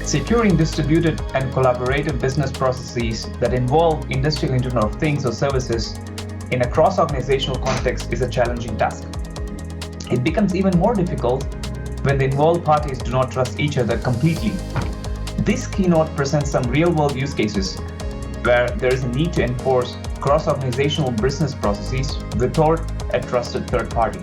Securing distributed and collaborative business processes that involve industrial Internet of Things or services in a cross-organizational context is a challenging task. It becomes even more difficult when the involved parties do not trust each other completely. This keynote presents some real-world use cases where there is a need to enforce cross-organizational business processes without a trusted third party.